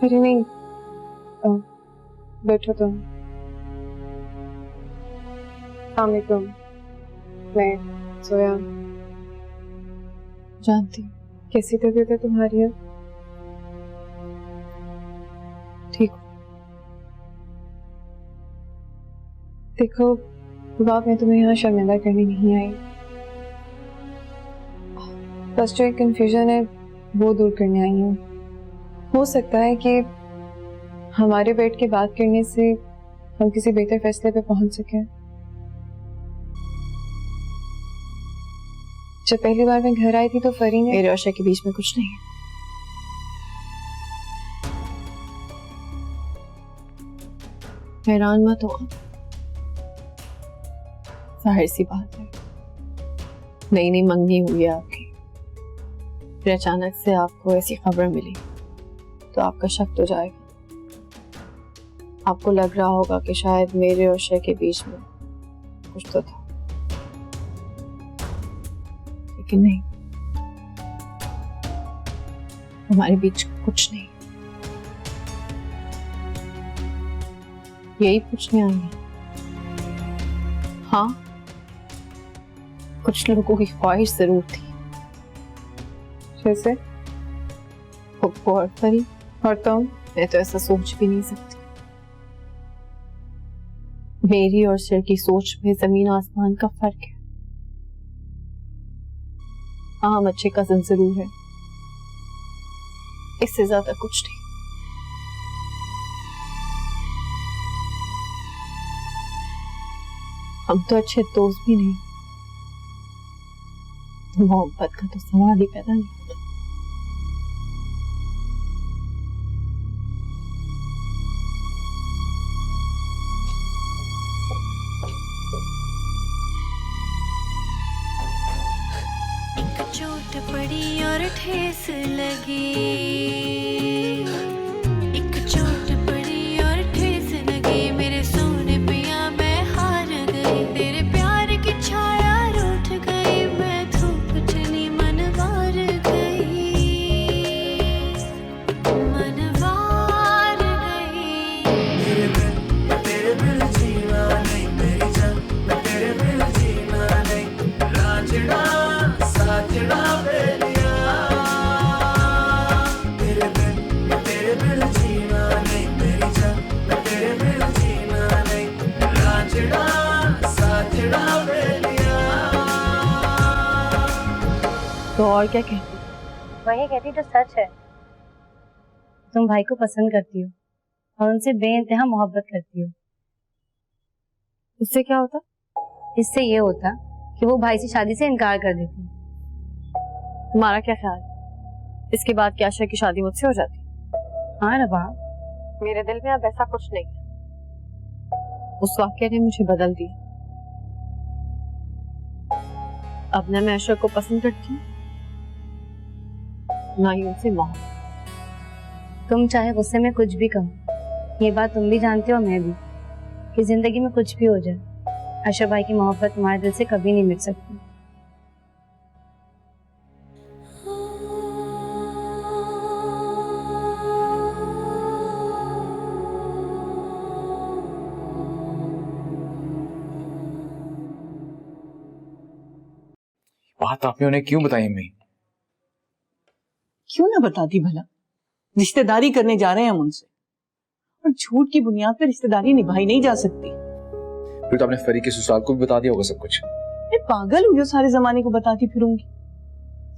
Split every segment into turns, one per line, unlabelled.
अरे नहीं, बैठो तुम। अस्सलामुअलैकुम। मैं सोया। जानती हूँ कैसी तबीयत है तुम्हारी अब? ठीक हो? देखो बाप, मैं तुम्हें यहाँ शर्मिंदा करने नहीं आई, बस जो एक कंफ्यूजन है वो दूर करने आई हूँ। हो सकता है कि हमारे बैठ के बात करने से हम किसी बेहतर फैसले पे पहुंच सकें। जब पहली बार मैं घर आई थी तो फरी ने,
मेरे और शय के बीच में कुछ नहीं है। हैरान मत हो, जाहिर सी बात है, नई नई मंगनी हुई है आपकी, फिर अचानक से आपको ऐसी खबर मिली तो आपका शक तो जाएगा। आपको लग रहा होगा कि शायद मेरे और शय के बीच में कुछ तो था, लेकिन नहीं, हमारे बीच कुछ नहीं। यही पूछने आई है। हाँ, कुछ लोगों की ख्वाहिश जरूर थी।
जैसे?
और परी,
और तुम?
मैं तो ऐसा सोच भी नहीं सकती। मेरी और सिर की सोच में जमीन आसमान का फर्क है। हाँ, हम अच्छे कजिन जरूर है, इससे ज्यादा कुछ नहीं। हम तो अच्छे दोस्त भी नहीं, तो मोहब्बत का तो सवाल ही पैदा नहीं होता।
चोट पड़ी और ठेस लगी, एक चोट पड़ी और ठेस लगी, मेरे सोने पिया मैं हार गई, तेरे प्यार की छाया रूठ गई, मैं धूप चली मनवार गई, मनवार गई।
तेरे बिन जीना नहीं मेरी जान, तेरे बिन जीना नहीं, रांझना साजना बेलिया, तेरे बिन जीना नहीं मेरी जान, तेरे बिन जीना नहीं, रांझना साजना बेलिया।
तो और क्या कहती?
वही कहती जो सच है। तुम भाई को पसंद करती हो और उनसे बेइंतहा मोहब्बत करती हो।
उससे क्या होता?
इससे ये होता कि वो भाई से शादी से इनकार कर देती।
तुम्हारा क्या ख्याल? इसके बाद क्या शय की शादी मुझसे हो जाती?
हाँ रबा,
मेरे दिल में अब ऐसा कुछ नहीं है। उस वाक्य ने मुझे बदल दिया। अब न मैं अशर को पसंद करती हूँ, ना ही उनसे मोहब्बत।
तुम चाहे गुस्से में कुछ भी कहो, ये बात तुम भी जानते हो मैं भी, कि जिंदगी में कुछ भी हो जाए, अशर भाई की मोहब्बत तुम्हारे दिल से कभी नहीं मिट सकती।
बात आपने उन्हें क्यों बताई अम्मी?
क्यों ना बताती भला, रिश्तेदारी करने जा रहे हैं हम उनसे, और झूठ की बुनियाद पर रिश्तेदारी निभाई नहीं जा सकती।
फिर तो आपने फरी के ससुराल को भी बता दिया होगा सब कुछ।
मैं पागल हूँ जो सारे जमाने को बताती फिरूंगी।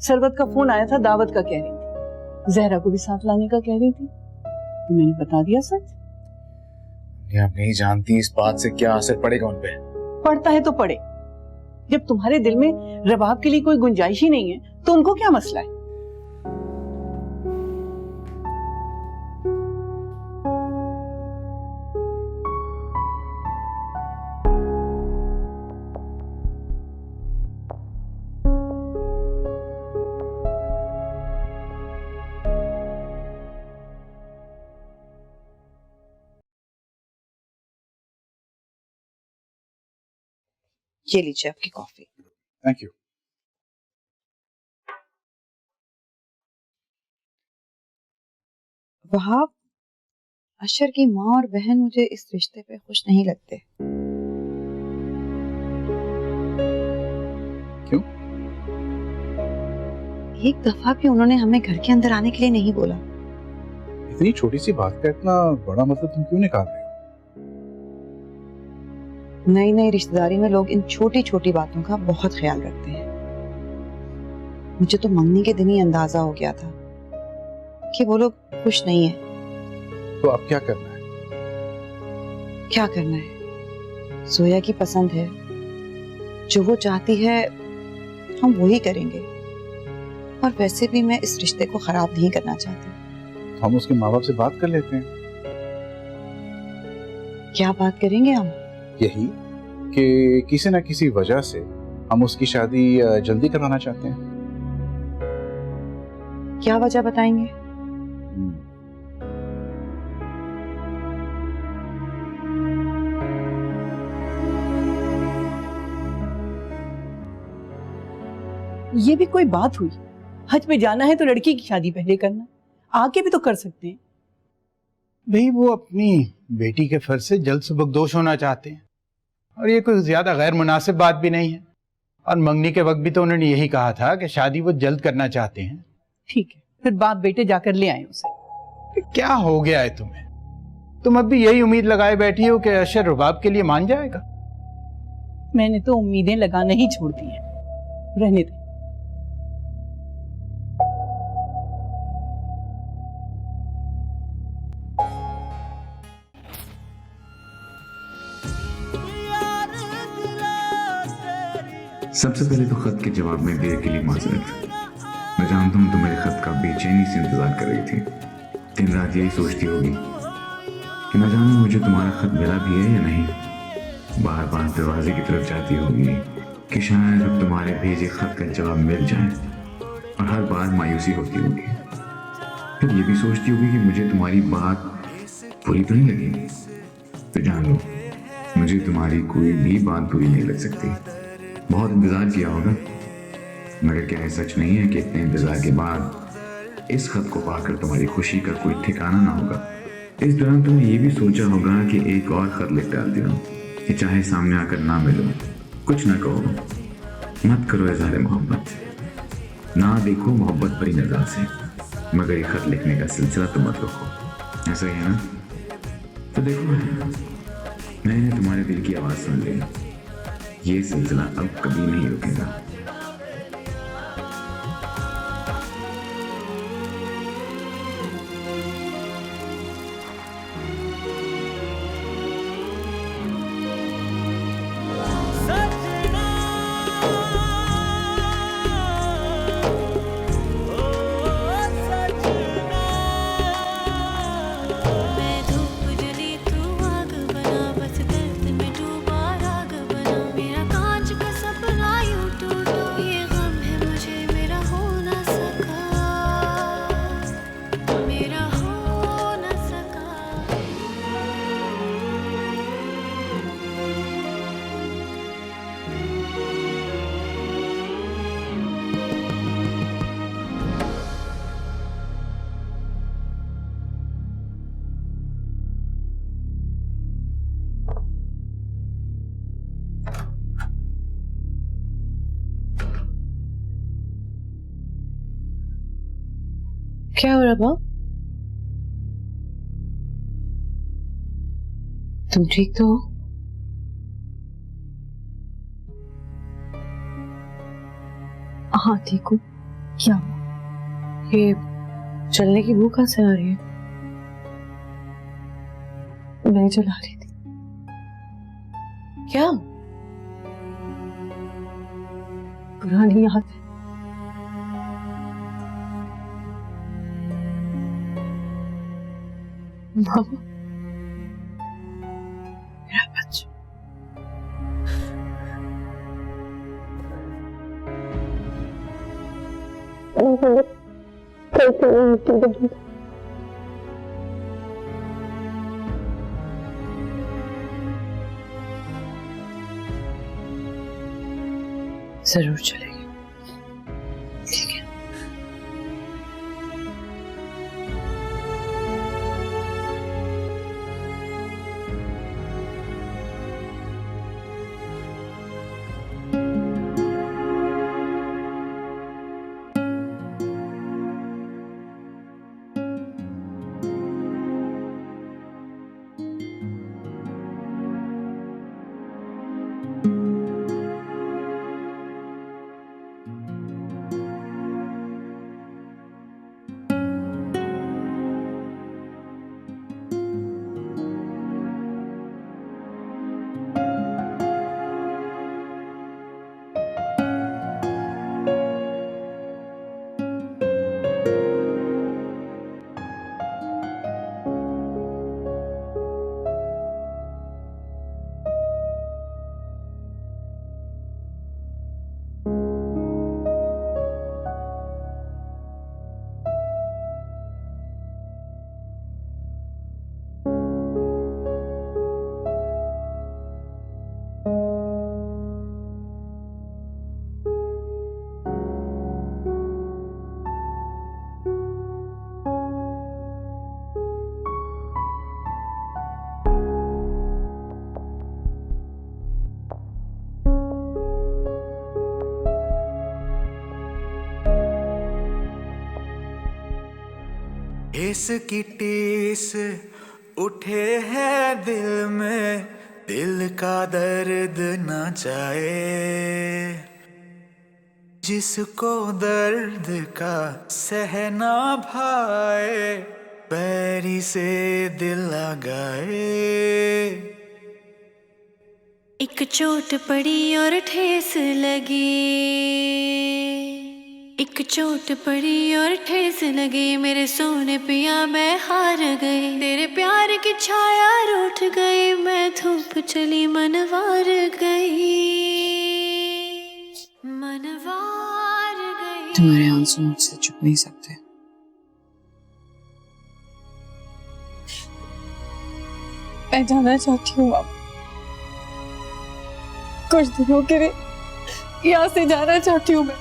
सरवत का फोन आया था, दावत का कह रही थी, जहरा को भी साथ लाने का कह रही थी, तो मैंने बता दिया सच।
आप नहीं जानती इस बात से क्या असर पड़ेगा उन पे।
पड़ता है तो पड़े, जब तुम्हारे दिल में रबाब के लिए कोई गुंजाइश ही नहीं है तो उनको क्या मसला है?
ये लीजिए आपकी coffee.
Thank you.
Wahab, Ashar की माँ और बहन मुझे इस रिश्ते पे खुश नहीं लगते।
क्यों?
एक दफा भी उन्होंने हमें घर के अंदर आने के लिए नहीं बोला।
इतनी छोटी सी बात का इतना बड़ा मतलब तुम क्यों निकाल रहे हो?
नई नई रिश्तेदारी में लोग इन छोटी छोटी बातों का बहुत ख्याल रखते हैं। मुझे तो मंगनी के दिन ही अंदाजा हो गया था कि वो लोग खुश नहीं है।
तो अब क्या करना है?
क्या करना है? जोया की पसंद है, जो वो चाहती है हम वही करेंगे। और वैसे भी मैं इस रिश्ते को खराब नहीं करना चाहती।
तो हम उसके माँ बाप से बात कर लेते हैं।
क्या बात करेंगे हम?
यही कि किसी न किसी वजह से हम उसकी शादी जल्दी करवाना चाहते हैं।
क्या वजह बताएंगे?
ये भी कोई बात हुई? हज पे जाना है तो लड़की की शादी पहले करना, आके भी तो कर सकते हैं।
भाई वो अपनी बेटी के फर्ज से जल्द सुबकदोश होना चाहते हैं और ये कोई ज्यादा गैर मुनासिब बात भी नहीं है। और मंगनी के वक्त भी तो उन्होंने यही कहा था कि शादी वो जल्द करना चाहते हैं।
ठीक है, फिर बाप बेटे जाकर ले आए उसे।
क्या हो गया है तुम्हें? तुम अब भी यही उम्मीद लगाए बैठी हो कि अशर रुबाब के लिए मान जाएगा?
मैंने तो उम्मीदें लगाना ही छोड़ दी हैं। रहने दे।
सबसे पहले तो खत के जवाब में देर के लिए माजरत। मैं जानता हूँ तुम मेरे खत का बेचैनी से इंतजार कर रही थी। दिन रात यही सोचती होगी कि न जाने मुझे तुम्हारा खत मिला भी है या नहीं। बार बार दरवाजे की तरफ जाती होगी कि शायद अब तुम्हारे भेजे खत का जवाब मिल जाए, और हर बार मायूसी होती होगी। फिर ये भी सोचती होगी कि मुझे तुम्हारी बात बुरी तो नहीं लगी। तो जान लो, मुझे तुम्हारी कोई भी बात बुरी नहीं लग सकती। बहुत इंतजार किया होगा, मगर क्या है सच नहीं है कि इतने इंतजार के बाद इस खत को पाकर तुम्हारी खुशी का कोई ठिकाना ना होगा। इस दौरान तुमने ये भी सोचा होगा कि एक और खत लिख डालती हूँ कि चाहे सामने आकर ना मिलो, कुछ ना कहो, मत करो इज़हार मोहब्बत, ना देखो मोहब्बत भरी नजर से, मगर ये खत लिखने का सिलसिला तो मत रोको। ऐसा ही है ना? तो देखो, मैंने तुम्हारे दिल की आवाज़ सुन ली। ये सिलसिला अब कभी नहीं रुकेगा।
क्या हो रहा माँ? तुम ठीक तो हो? हाँ ठीक हूँ। क्या ये चलने की भूख कहाँ से आ रही है? मैं चला रही थी। क्या पुरानी याद है? मामा, मेरा बच्चा। जरूर चलेगी, ठीक है?
किसकी टीस उठे है दिल में, दिल का दर्द न जाए। जिसको दर्द का सहना भाए, पैरी से दिल लगाए।
एक चोट पड़ी और ठेस लगी, एक चोट पड़ी और ठेस लगी, मेरे सोने पिया मैं हार गई। तेरे प्यार की छाया रूठ गई, मैं धूप चली मनवार गई, मनवार गई।
तुम्हारे आंसू मुझसे छुप नहीं सकते।
मैं जाना चाहती हूँ अब, कुछ दिनों के लिए यहाँ से जाना चाहती हूँ मैं।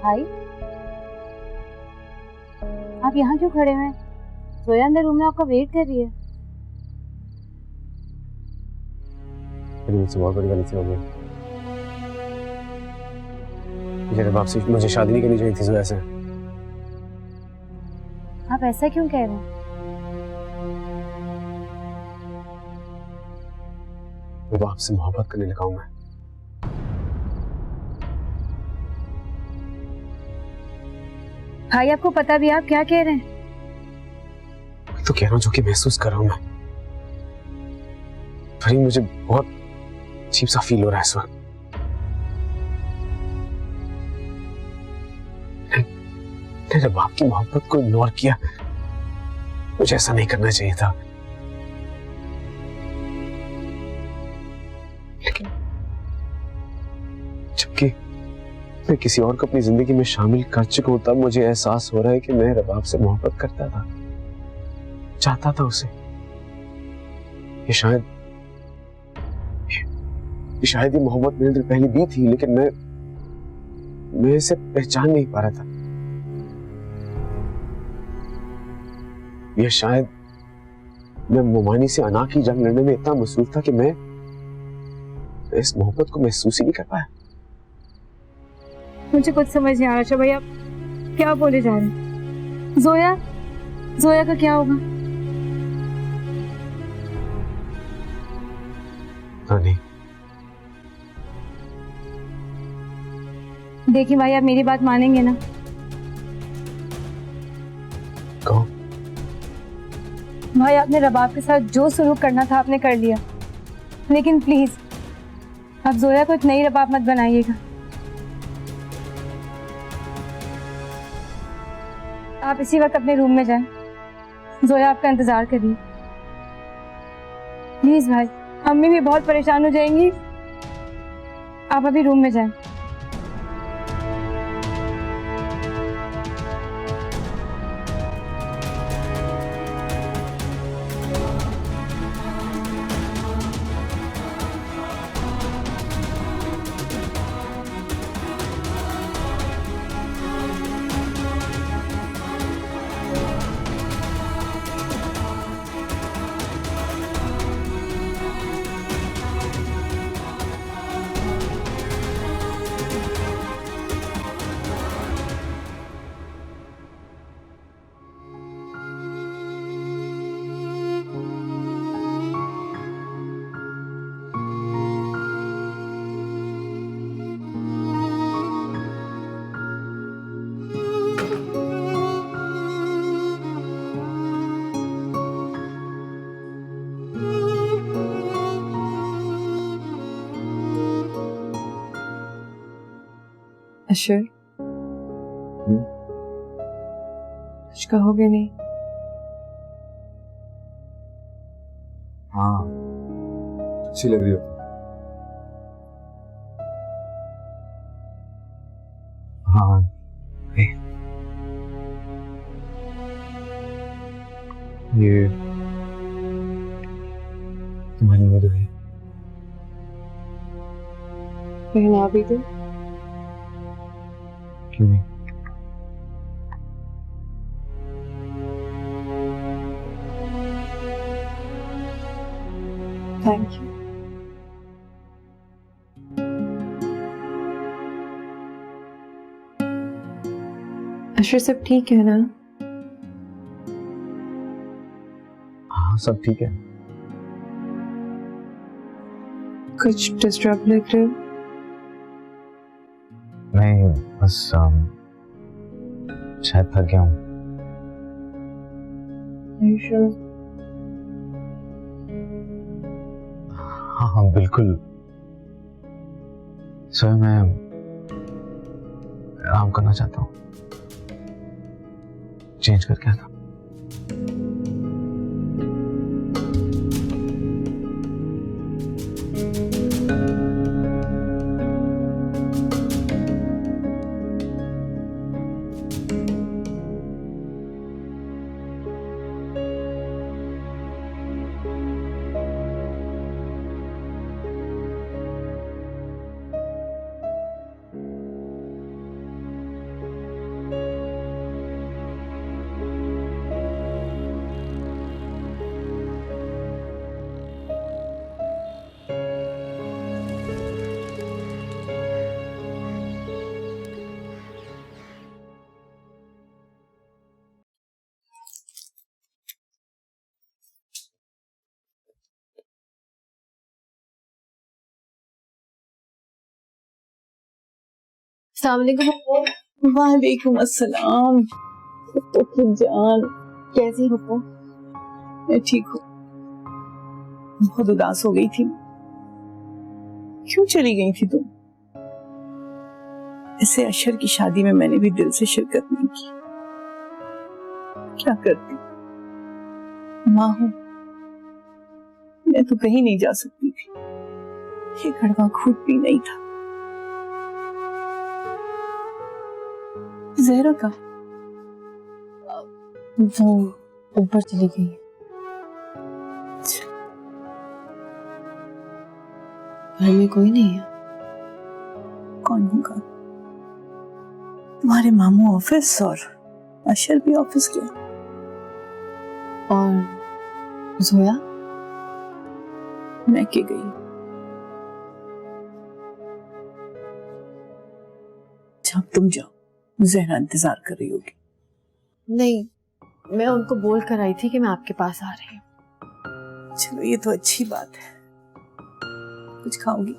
भाई, आप यहाँ क्यों खड़े हैं? जोया अंदर रूम में आपका वेट कर रही है।
मुझसे बहुत बड़ी गलती हो गई। मेरे बाप से मुझे शादी नहीं करनी चाहिए थी जोया से।
आप ऐसा क्यों कह रहे हैं?
मैं बाप से मोहब्बत करने लगा हूं मैं।
भाई, आपको पता भी आप क्या कह रहे हैं?
मैं तो कह रहा हूं जो कि महसूस कर रहा हूं मैं। पर मुझे बहुत अजीब सा फील हो रहा है इस वक्त। मेरे बाप की मोहब्बत को इग्नोर किया। मुझे ऐसा नहीं करना चाहिए था, लेकिन जबकि मैं किसी और को अपनी जिंदगी में शामिल कर चुका हूं, तब मुझे एहसास हो रहा है कि मैं रबाब से मोहब्बत करता था, चाहता था उसे। ये शायद ये मोहब्बत मेरे दिल पहले भी थी, लेकिन मैं इसे पहचान नहीं पा रहा था। यह शायद मैं मोमानी से अना की जंग लड़ने में इतना मसरूफ था कि मैं इस मोहब्बत को महसूस ही नहीं कर पाया।
मुझे कुछ समझ नहीं आ रहा भाई, आप क्या बोले जा रहे हैं? जोया का क्या होगा?
नहीं,
देखिए भाई, आप मेरी बात मानेंगे ना?
कहो।
भाई, आपने रबाब के साथ जो सलूक करना था आपने कर लिया, लेकिन प्लीज आप जोया को एक नई रबाब मत बनाइएगा। आप इसी वक्त अपने रूम में जाएं, जोया आपका इंतजार कर रही है। प्लीज भाई, अम्मी भी बहुत परेशान हो जाएंगी। आप अभी रूम में जाएं।
अशर, कुछ कहोगे नहीं?
हाँ, अच्छी लग रही हो। हाँ, ये तुम्हारी मदद है।
पहना भी दो।
क्यों नहीं?
Thank you. अशर, सब ठीक है ना?
हाँ, सब ठीक है।
कुछ डिस्टर्ब लग रहे हो?
नहीं, बस शायद थक गया हूँ। हाँ, बिल्कुल। स्वयं मैं आराम करना चाहता हूँ। चेंज करके आता हूँ।
वालेकुम अस्सलाम। तो जान,
कैसी हो?
मैं ठीक हूँ। बहुत उदास हो गई थी। क्यों चली गई थी तुम? ऐसे अशर की शादी में मैंने भी दिल से शिरकत नहीं की। क्या करती, माँ हूं मैं, तो कहीं नहीं जा सकती थी। ये कड़वा घूंट भी नहीं था। ज़हरा का
वो ऊपर चली गई। घर में कोई नहीं है?
कौन होगा? तुम्हारे मामू ऑफिस और अशर भी ऑफिस गया।
और जोया?
मैं के गई। जब तुम जाओ, ज़हरा इंतजार कर रही होगी।
नहीं, मैं उनको बोल कर आई थी कि मैं आपके पास आ रही हूँ।
चलो, ये तो अच्छी बात है। कुछ खाओगी?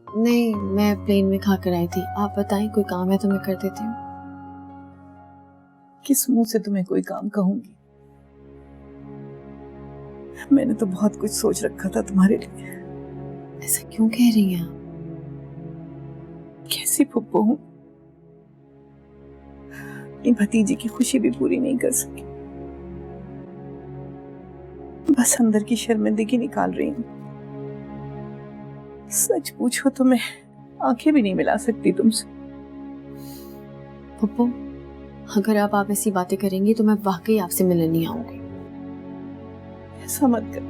नहीं, मैं प्लेन में खा कर आई थी। आप बताएं, कोई काम है तो मैं कर देती हूँ।
किस मुंह से तुम्हें कोई काम कहूंगी? मैंने तो बहुत कुछ सोच रखा था तुम्हारे लिए।
ऐसा क्यों कह रही हैं आप?
कैसी फुप्पो हूं, अपनी भतीजी की खुशी भी पूरी नहीं कर सकी। बस अंदर की शर्मिंदगी निकाल रही हूं। सच पूछो तो मैं आंखें भी नहीं मिला सकती तुमसे।
पप्पू, अगर आप ऐसी बातें करेंगी तो मैं वाकई आपसे मिलने नहीं आऊंगी।
ऐसा मत कर,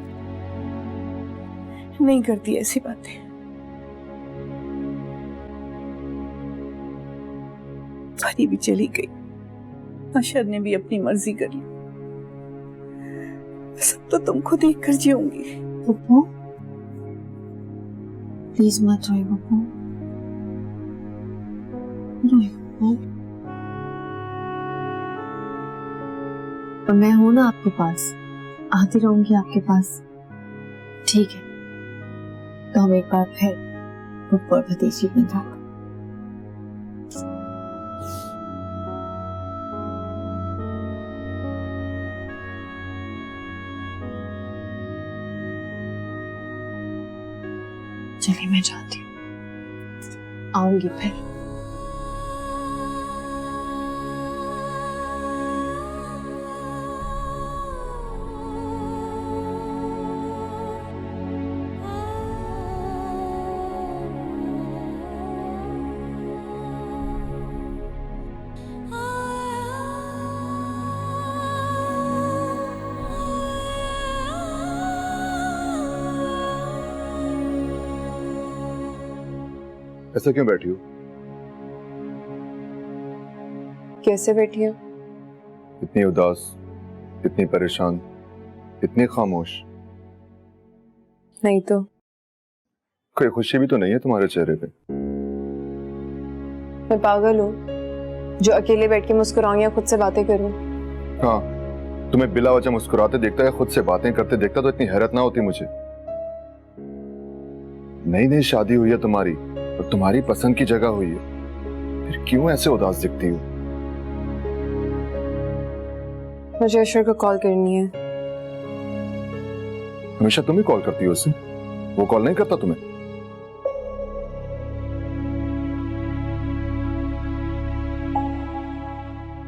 नहीं करती ऐसी बातें। परी भी चली गई, अशर ने भी अपनी मर्जी कर ली। सब तो तुमको देख कर जीऊंगी।
पप्पू, प्लीज मत रोइए पप्पू। मैं हूं ना आपके पास, आती रहूंगी आपके पास। ठीक है, तो हम एक बार फिर पप्पू और भतीजी बन जाएंगे। चलिए, मैं जाती हूँ, आऊंगी फिर।
ऐसा क्यों बैठी हो?
कैसे बैठी हो?
इतनी उदास, इतनी परेशान, इतनी खामोश।
नहीं तो
कोई खुशी भी तो नहीं है तुम्हारे चेहरे पे।
मैं पागल हूँ जो अकेले बैठ के मुस्कुराऊं या खुद से बातें करूं?
हाँ, तुम्हें बिला वजह मुस्कुराते देखता या खुद से बातें करते देखता तो इतनी हैरत ना होती मुझे। नई नई शादी हुई है तुम्हारी और तुम्हारी पसंद की जगह हुई है, फिर क्यों ऐसे उदास दिखती हो?
मुझे अशर को कॉल करनी है।
हमेशा तुम ही कॉल करती हो उसे, वो कॉल नहीं करता तुम्हें?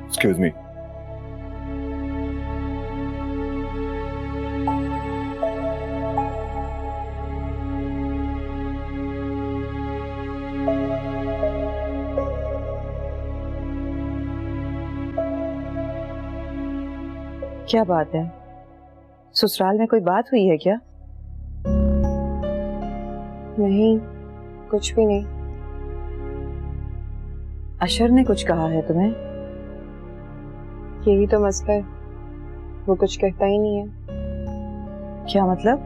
Excuse me.
क्या बात है, ससुराल में कोई बात हुई है क्या?
नहीं, कुछ भी नहीं।
अशर ने कुछ कहा है तुम्हें?
यही तो मसला है, वो कुछ कहता ही नहीं है।
क्या मतलब?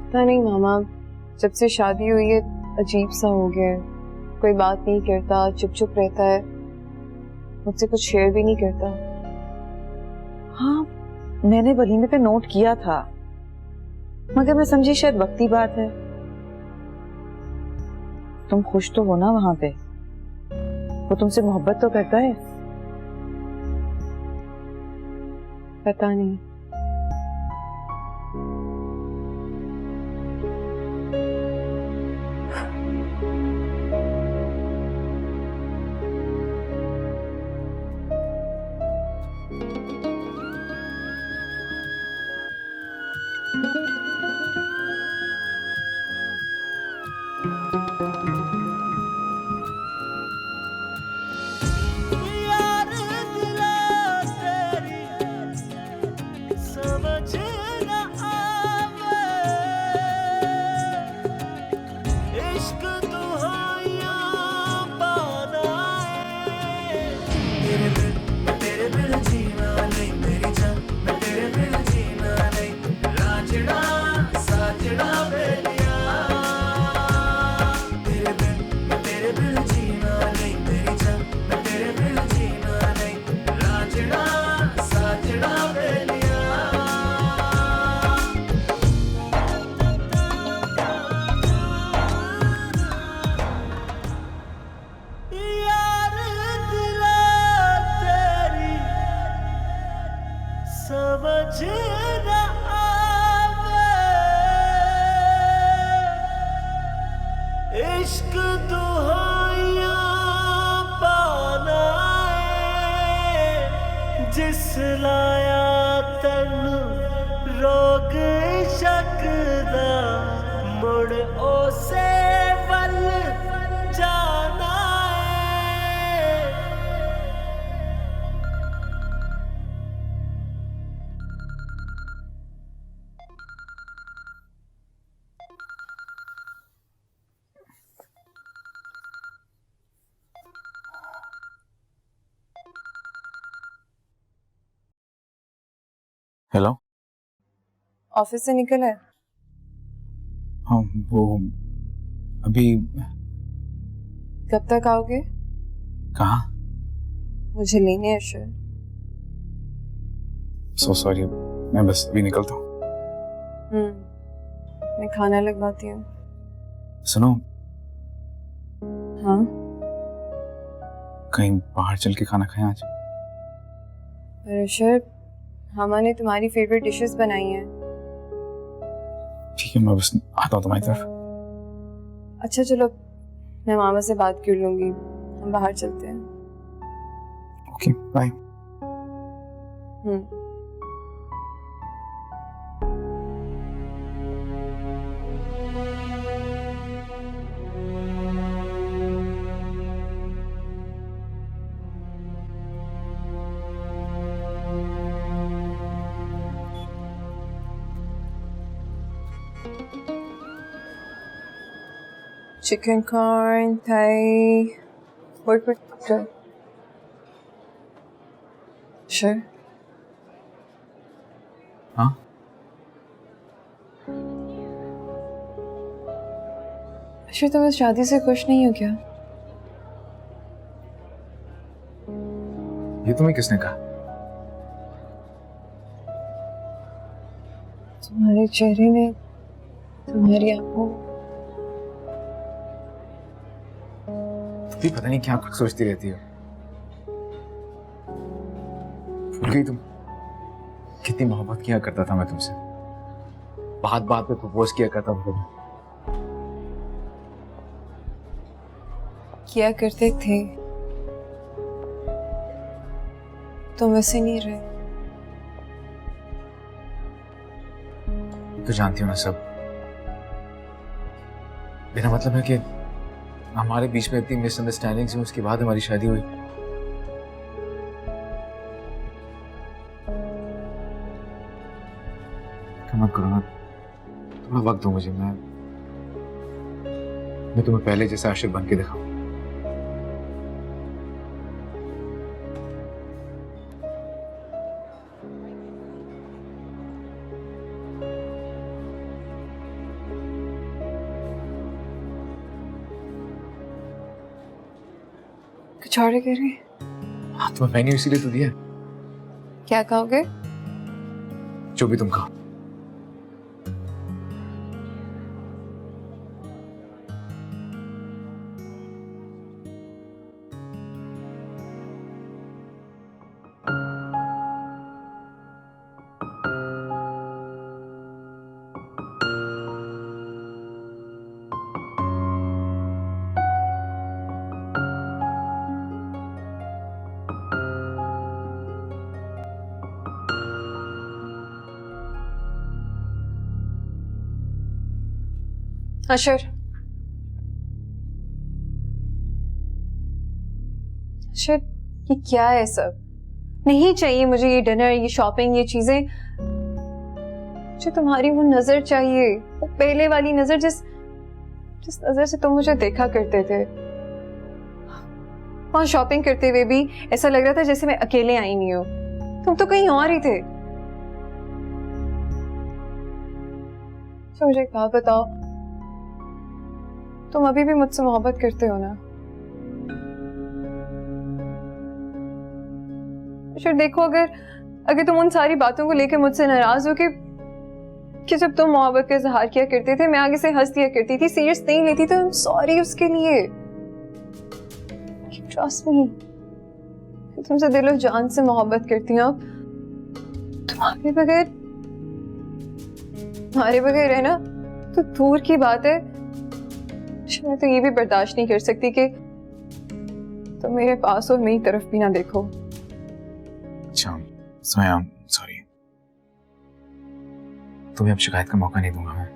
पता नहीं मामा, जब से शादी हुई है अजीब सा हो गया है। कोई बात नहीं करता, चुप चुप रहता है, मुझसे कुछ शेयर भी नहीं करता।
हाँ, मैंने वलीमे पे नोट किया था, मगर मैं समझी शायद वक्ती बात है। तुम खुश तो हो ना वहां पे? वो तुमसे मोहब्बत तो करता है?
पता नहीं।
हेलो।
ऑफिस से निकल है?
हाँ, वो अभी।
कब तक आओगे?
कहाँ?
मुझे लेने है अशर।
सो सॉरी, मैं बस अभी निकलता हूँ।
मैं खाना लगवाती हूँ।
सुनो।
हाँ?
कहीं बाहर चल के खाना खाएं आज?
पर अशर, मामा ने तुम्हारी फेवरेट डिशेस बनाई हैं।
ठीक है, मैं बस आता हूँ तुम्हारी तरफ।
अच्छा चलो, मैं मामा से बात कर लूंगी, हम बाहर चलते हैं।
Okay, bye.
chicken corn, Thai. What? Sure.
हाँ?
अशर, तुम इस शादी से खुश नहीं हो क्या?
ये तुम्हें किसने कहा?
तुम्हारे चेहरे में, तुम्हारी आंखों,
तुम पता नहीं क्या कुछ सोचती रहती हो। भूल गई तुम कितनी मोहब्बत किया करता था मैं तुमसे। बात बात पे प्रपोज किया करता था तुम्हें।
किया करते थे, तुम वैसे नहीं रहे।
तो जानती हो ना सब। मेरा मतलब है कि हमारे बीच में इतनी मिसअंडरस्टैंडिंग हुई, उसके बाद हमारी शादी हुई। मत करो ना, थोड़ा वक्त दो मुझे। मैं तुम्हें पहले जैसा आशिक बन के दिखाऊं।
कुछ और कह रहे?
हाँ, तुम्हें मैंने इसीलिए तो दिया।
क्या कहोगे?
जो भी तुम कहो।
अशर, अशर, ये क्या है सब? नहीं चाहिए मुझे ये डिनर, ये शॉपिंग, ये चीजें। मुझे तुम्हारी वो नजर चाहिए, वो पहले वाली नजर, जिस नजर से तुम मुझे देखा करते थे। वहां शॉपिंग करते हुए भी ऐसा लग रहा था जैसे मैं अकेले आई नहीं हूं। तुम तो कहीं और ही थे। तो मुझे एक बात बताओ, तुम अभी भी मुझसे मोहब्बत करते हो ना? अशर देखो, अगर तुम उन सारी बातों को लेकर मुझसे नाराज हो कि जब तुम मोहब्बत का इजहार किया करते थे मैं आगे से हंस दिया करती थी, सीरियस नहीं लेती, तो आई एम सॉरी उसके लिए। ट्रस्ट मी, तुमसे दिलो जान से मोहब्बत करती हूँ। तुम्हारे बगैर है ना तो दूर की बात है। मैं तो ये भी बर्दाश्त नहीं कर सकती कि तुम मेरे पास और मेरी तरफ भी ना देखो।
अच्छा सोया, सॉरी। तुम्हें अब शिकायत का मौका नहीं दूंगा मैं।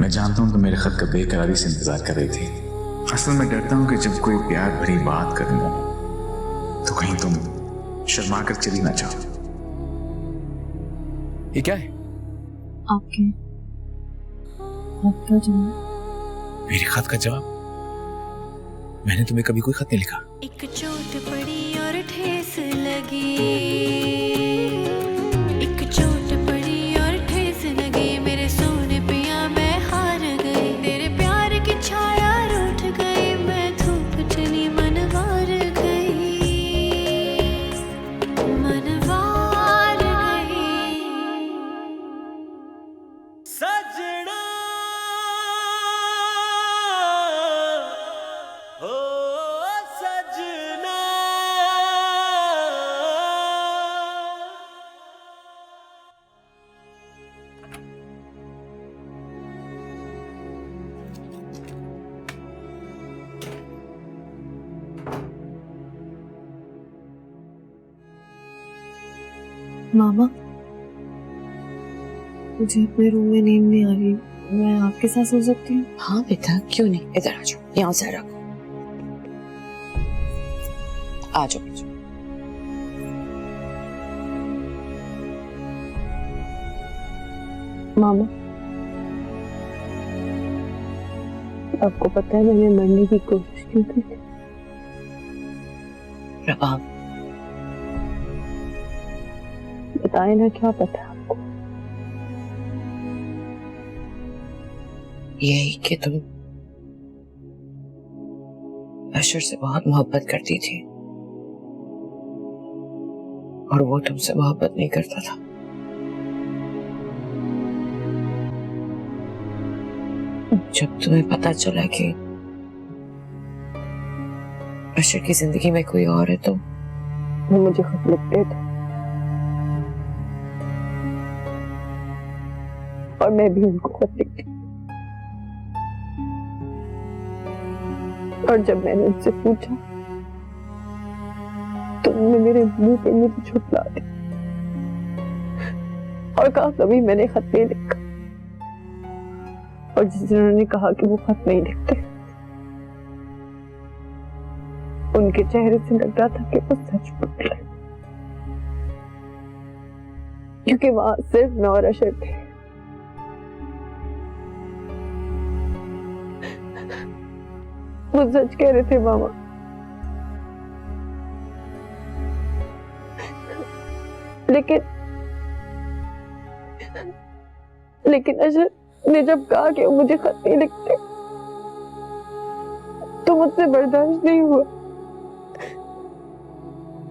मैं जानता हूं तुम मेरे खत का बेकरारी से इंतजार कर रही थी। असल में डरता हूं कि जब कोई प्यार भरी बात करूंगा तो कहीं तुम शर्मा कर चली ना जाओ।
ये क्या है?
आपका जवाब।
मेरे खत का जवाब? मैंने तुम्हें कभी कोई खत नहीं लिखा।
एक चोट पड़ी और ठेस लगी, एक चोट पड़ी और ठेस लगी, मेरे सोने पिया मैं हार गई, तेरे प्यार की छाया रूठ गई, मैं धूप चली मनवार गई, मनवार गई।
सजना हो सजना,
मामा, मुझे अपने रूम में नींद नहीं आ रही, मैं आपके साथ सो सकती हूँ?
हाँ बेटा, क्यों नहीं, इधर आ जाओ, यहाँ से रखो, आ जाओ।
मामा, आपको पता है मैंने मरने की कोशिश की थी।
रबाब,
बताए ना, क्या पता आपको?
यही कि तुम अशर से बहुत मोहब्बत करती थी और वो तुमसे मोहब्बत नहीं करता था। जब तुम्हें पता चला कि अशर की जिंदगी में कोई और है तो
वो मुझे खत लिखते थे और मैं भी उनको खत लिखती, और जब मैंने उनसे पूछा तो उन्होंने मेरे मुंह पे मुझे छुपला दी और कहा कभी मैंने खत नहीं लिखा, और जिस दिन उन्होंने कहा कि वो खत नहीं लिखते, उनके चेहरे से लग रहा था कि वो सच बोल रहे, क्योंकि वहां सिर्फ मैं और अशर थे। वो सच कह रहे थे मामा, लेकिन अशर ने जब कहा कि वो मुझे खत नहीं लिखते तो मुझसे बर्दाश्त नहीं हुआ।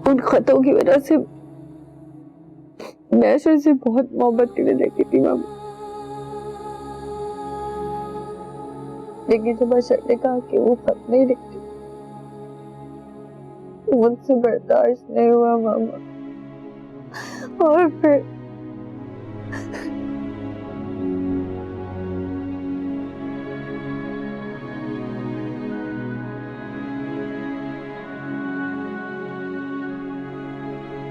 उन खतों की वजह से मैं अशर से बहुत मोहब्बत करने लगी थी मामा, लेकिन जब अशर ने कहा कि वो खत नहीं लिखती, मुझसे बर्दाश्त नहीं हुआ मामा, और फिर